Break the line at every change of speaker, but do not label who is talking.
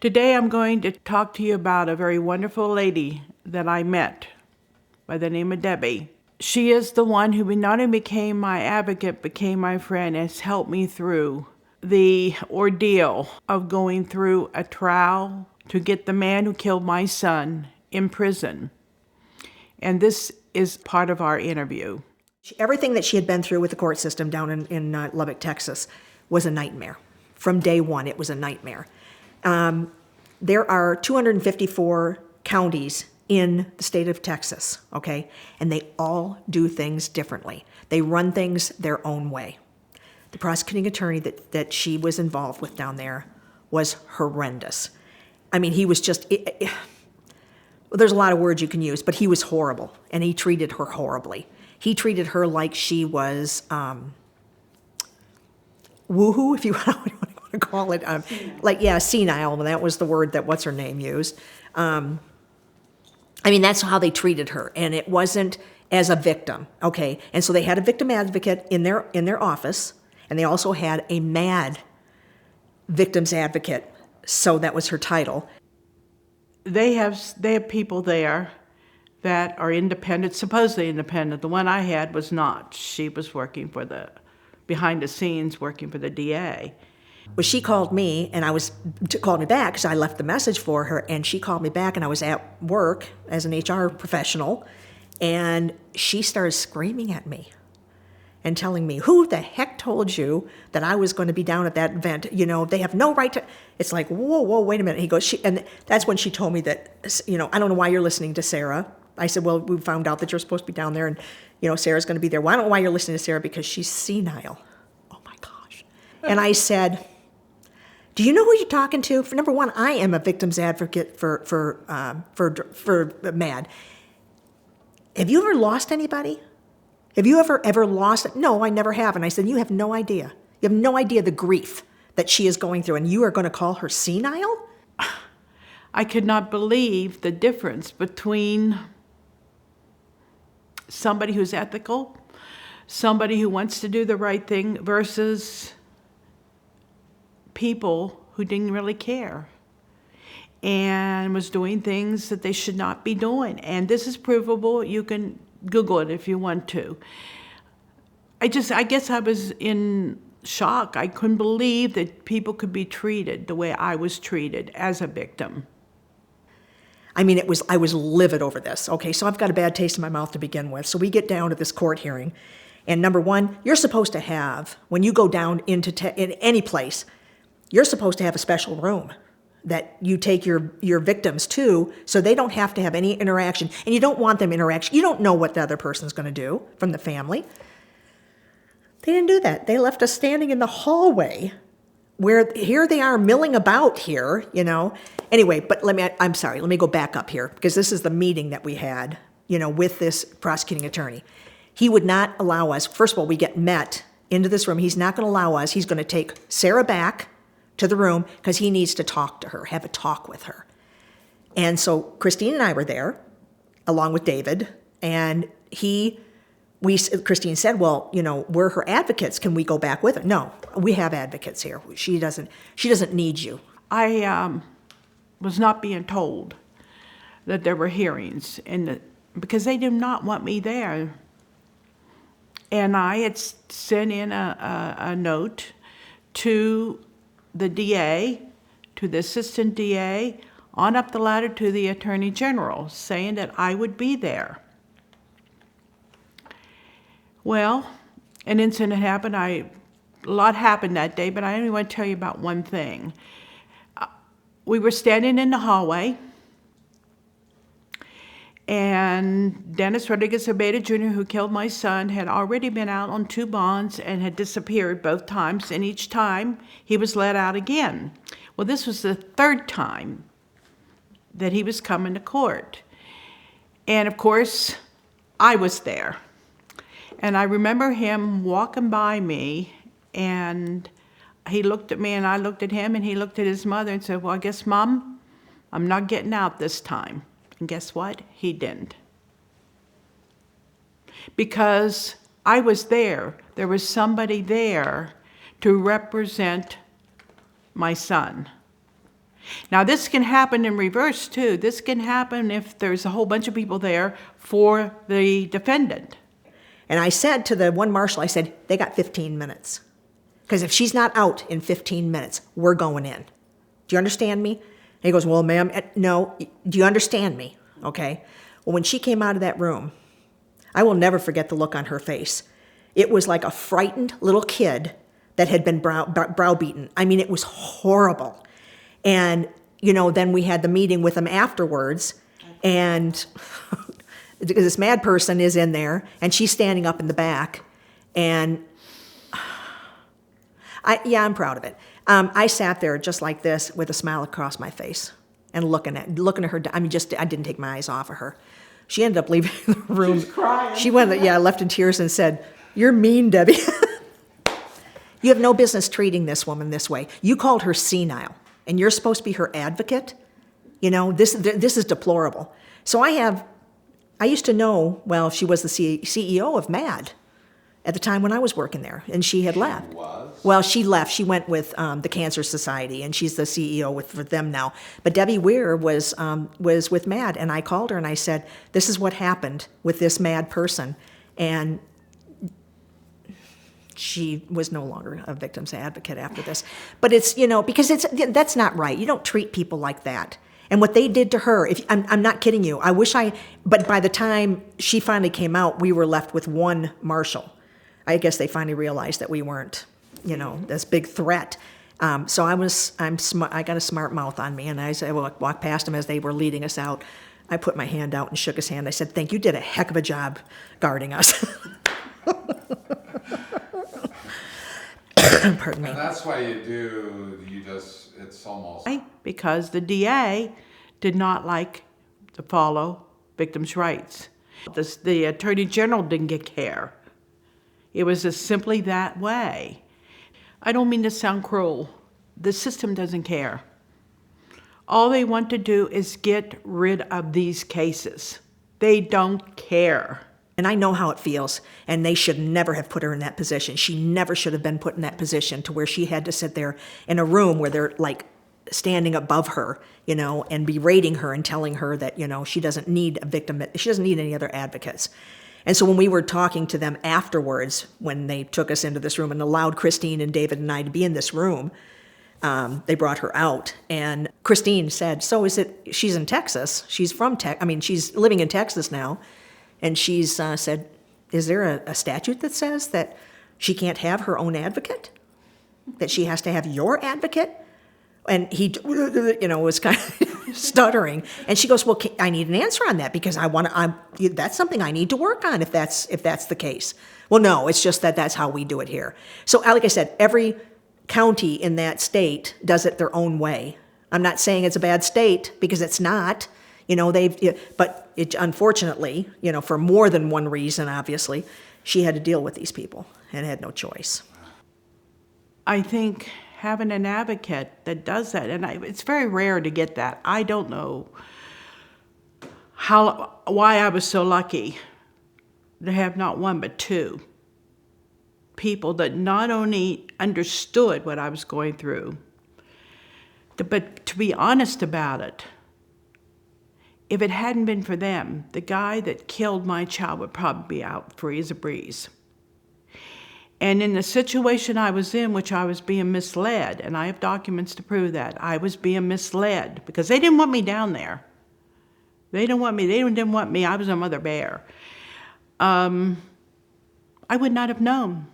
Today I'm going to talk to you about a very wonderful lady that I met by the name of Debbie. She is the one who not only became my advocate, became my friend, and has helped me through the ordeal of going through a trial to get the man who killed my son in prison. And this is part of our interview.
Everything that she had been through with the court system down in Lubbock, Texas, was a nightmare. From day one, it was a nightmare. There are 254 counties in the state of Texas, okay? And they all do things differently. They run things their own way. The prosecuting attorney that she was involved with down there was horrendous. I mean, he was just, well, there's a lot of words you can use, but he was horrible, and he treated her horribly. He treated her like she was woohoo, if you want to call it. Senile, and that was the word that what's-her-name used. I mean, that's how they treated her, and it wasn't as a victim, okay? And so they had a victim advocate in their office, and they also had a mad victim's advocate, so that was her title.
They have people there that are independent, supposedly independent. The one I had was not. She was working for behind the scenes, working for the DA.
Well, she called me, and called me back because I left the message for her, and she called me back, and I was at work as an HR professional, and she started screaming at me and telling me, who the heck told you that I was going to be down at that event? You know, they have no right to. It's like, whoa, wait a minute. He goes, and that's when she told me that, you know, I don't know why you're listening to Sara. I said, well, we found out that you're supposed to be down there, and, you know, Sarah's going to be there. Well, I don't know why you're listening to Sara, because she's senile. Oh, my gosh. And I said, do you know who you're talking to? For number one, I am a victim's advocate for MAD. Have you ever lost anybody? Have you ever lost? No, I never have. And I said, you have no idea. You have no idea the grief that she is going through, and you are going to call her senile?
I could not believe the difference between somebody who's ethical, somebody who wants to do the right thing, versus people who didn't really care and was doing things that they should not be doing. And this is provable. You can Google it if you want to. I guess I was in shock. I couldn't believe that people could be treated the way I was treated as a victim.
I mean, I was livid over this. Okay, so I've got a bad taste in my mouth to begin with. So we get down to this court hearing, and number one, you're supposed to have, when you go down in any place, you're supposed to have a special room that you take your victims to, so they don't have to have any interaction, and you don't want them interaction. You don't know what the other person's going to do from the family. They didn't do that. They left us standing in the hallway, where here they are milling about here, you know. Anyway, but let me go back up here, because this is the meeting that we had, you know, with this prosecuting attorney. He would not allow us, first of all, we get met into this room. He's not going to allow us. He's going to take Sara back to the room because he needs to talk to her, have a talk with her. And so Christine and I were there, along with David, and Christine said, well, you know, we're her advocates. Can we go back with her? No, we have advocates here. She doesn't need you.
I was not being told that there were hearings, because they did not want me there. And I had sent in a note to the DA, to the assistant DA, on up the ladder to the Attorney General, saying that I would be there. Well, an incident happened. A lot happened that day, but I only want to tell you about one thing. We were standing in the hallway, and Dennis Rodriguez Obeda Jr., who killed my son, had already been out on 2 bonds and had disappeared both times, and each time he was let out again. Well, this was the 3rd time that he was coming to court. And of course, I was there. And I remember him walking by me, and he looked at me, and I looked at him, and he looked at his mother and said, well, I guess, Mom, I'm not getting out this time. And guess what? He didn't. Because I was there. There was somebody there to represent my son. Now, this can happen in reverse, too. This can happen if there's a whole bunch of people there for the defendant.
And I said to the one marshal, I said, they got 15 minutes. Because if she's not out in 15 minutes, we're going in. Do you understand me? And he goes, well, ma'am, no, do you understand me? Okay. Well, when she came out of that room, I will never forget the look on her face. It was like a frightened little kid that had been browbeaten. I mean, it was horrible. And, you know, then we had the meeting with them afterwards, and this mad person is in there, and she's standing up in the back, and I'm proud of it. I sat there just like this with a smile across my face and looking at her. I mean, I didn't take my eyes off of her. She ended up leaving the room.
She's crying.
She went, left in tears and said, "You're mean, Debbie. You have no business treating this woman this way. You called her senile, and you're supposed to be her advocate. You know, this is deplorable." So I used to know, well, she was the CEO of MAD at the time when I was working there, and she had left. Well, she left. She went with the Cancer Society, and she's the CEO for them now. But Debbie Weir was with MAD, and I called her and I said, "This is what happened with this MAD person," and she was no longer a victim's advocate after this. But it's, you know, because that's not right. You don't treat people like that. And what they did to her, I'm not kidding you. But by the time she finally came out, we were left with one marshal. I guess they finally realized that we weren't, you know, this big threat. So I got a smart mouth on me, and I walked past them as they were leading us out. I put my hand out and shook his hand. I said, "Thank you, did a heck of a job guarding us." Pardon me.
And that's why it's almost...
Because the DA did not like to follow victims' rights. The Attorney General didn't care. It was just simply that way. I don't mean to sound cruel. The system doesn't care. All they want to do is get rid of these cases. They don't care.
And I know how it feels, and they should never have put her in that position. She never should have been put in that position to where she had to sit there in a room where they're like standing above her, you know, and berating her and telling her that, you know, she doesn't need a victim, she doesn't need any other advocates. And so when we were talking to them afterwards, when they took us into this room and allowed Christine and David and I to be in this room, they brought her out, and Christine said, "So she's in Texas, she's from she's living in Texas now." And she's said, "Is there a statute that says that she can't have her own advocate? That she has to have your advocate?" And he, you know, was kind of stuttering. And she goes, "Well, I need an answer on that because that's something I need to work on if that's the case." Well, no, it's just that's how we do it here. So, like I said, every county in that state does it their own way. I'm not saying it's a bad state because it's not. You know, but unfortunately, you know, for more than one reason, obviously, she had to deal with these people and had no choice.
I think having an advocate that does that, and it's very rare to get that. I don't know why I was so lucky to have not one but two people that not only understood what I was going through, but to be honest about it. If it hadn't been for them, the guy that killed my child would probably be out free as a breeze. And in the situation I was in, which I was being misled, and I have documents to prove that, I was being misled because they didn't want me down there. They didn't want me. I was a mother bear. I would not have known.